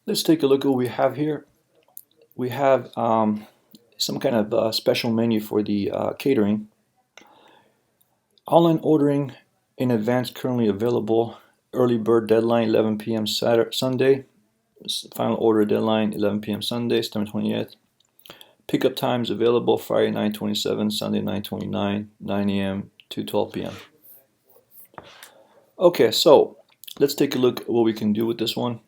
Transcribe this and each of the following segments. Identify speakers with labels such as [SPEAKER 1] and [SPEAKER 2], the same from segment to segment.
[SPEAKER 1] Let's take a look at what we have here. We have some kind of special menu for the catering. Online ordering in advance currently available. Early bird deadline 11 p.m. Sunday. Final order deadline 11 p.m. Sunday, September 20th. Pickup times available Friday 9/27, Sunday 9/29, 9 a.m. to 12 p.m. Okay, so let's take a look at what we can do with this one.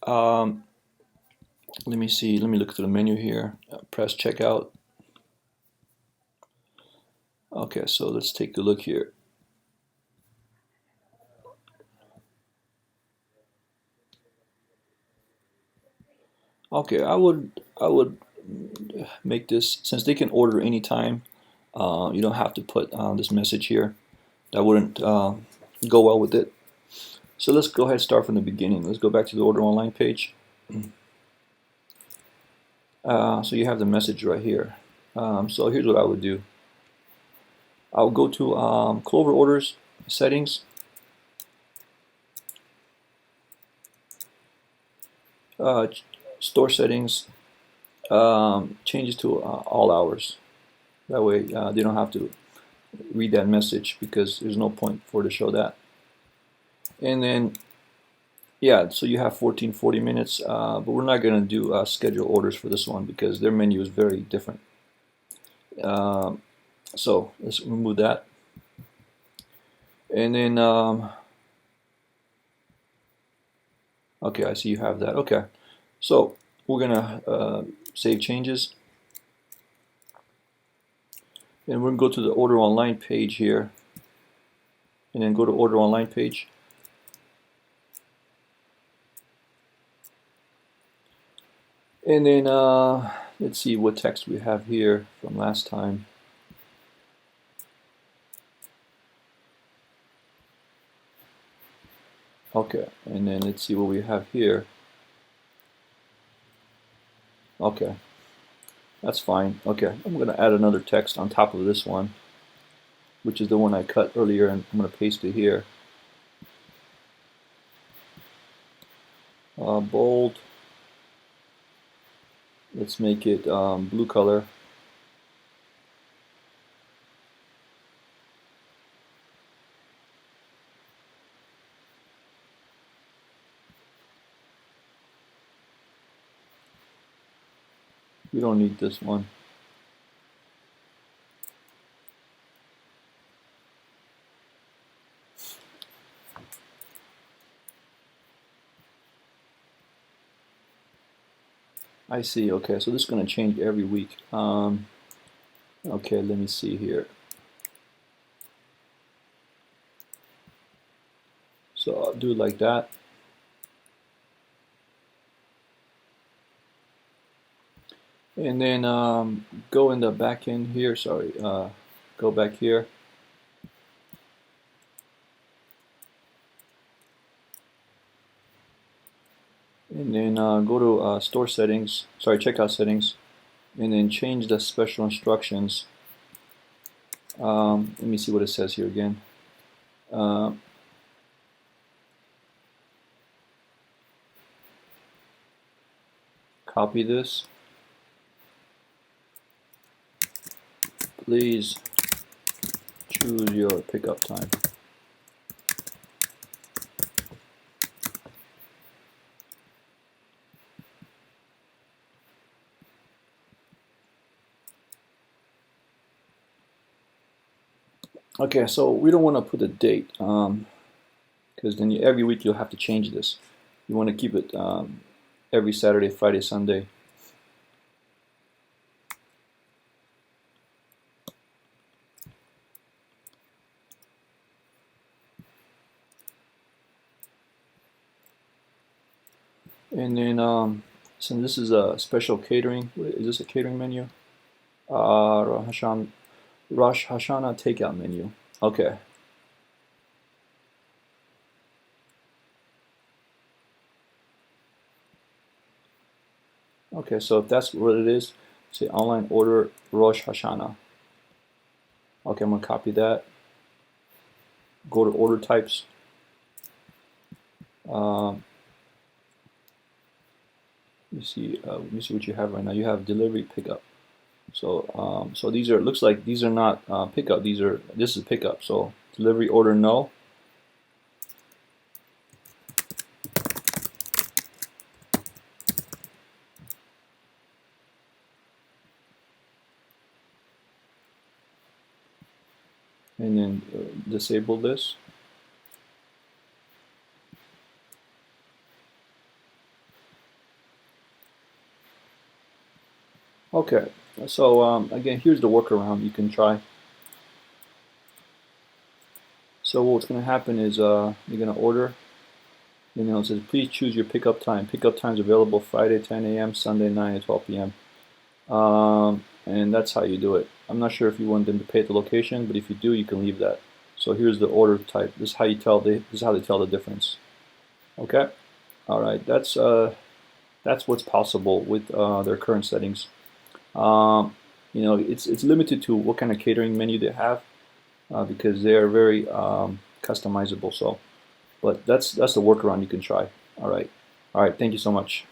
[SPEAKER 1] Let me see. Let me look through the menu here. Press checkout. Okay, so let's take a look here. Okay, I would make this, since they can order anytime. You don't have to put this message here. That wouldn't go well with it. So let's go ahead and start from the beginning. Let's go back to the order online page. So you have the message right here. So here's what I would do. I'll go to Clover Orders settings. Store settings. Changes to all hours. That way they don't have to read that message because there's no point for it to show that. And then, yeah, so you have 1440 minutes, but we're not going to do schedule orders for this one because their menu is very different. So let's remove that. And then, okay, I see you have that. Okay, so we're going to save changes. And we're going to go to the order online page here. And then go to order online page. And then let's see what text we have here from last time. Okay, and then let's see what we have here. Okay, that's fine. Okay, I'm going to add another text on top of this one, which is the one I cut earlier, and I'm going to paste it here. Bold. Let's make it blue color. We don't need this one. I see. Okay, so this is going to change every week. Okay, let me see here. So I'll do it like that. And then go in the back end here. Sorry, go back here. And then go to store settings. Sorry, checkout settings. And then change the special instructions. Let me see what it says here again. Copy this. Please choose your pickup time. Okay, so we don't want to put a date because then every week you'll have to change this. You want to keep it every Saturday, Friday, Sunday. And then since this is a special catering, is this a catering menu? Rosh Hashanah takeout menu. Okay. Okay, so if that's what it is, say online order Rosh Hashanah. Okay, I'm gonna copy that. Go to order types. You see, let me see what you have right now. You have delivery pickup. So these are, looks like these are not pickup. This is pickup. So delivery order no. And then disable this. Okay, so again, here's the workaround you can try. So what's going to happen is you're going to order. It says please choose your pickup time. Pickup times available Friday 10 a.m., Sunday 9 to 12 p.m. And that's how you do it. I'm not sure if you want them to pay at the location, but if you do, you can leave that. So here's the order type. This is how you tell this is how they tell the difference. Okay. All right. That's what's possible with their current settings. It's limited to what kind of catering menu they have because they are very customizable. So, but that's the workaround you can try. All right. All right. Thank you so much.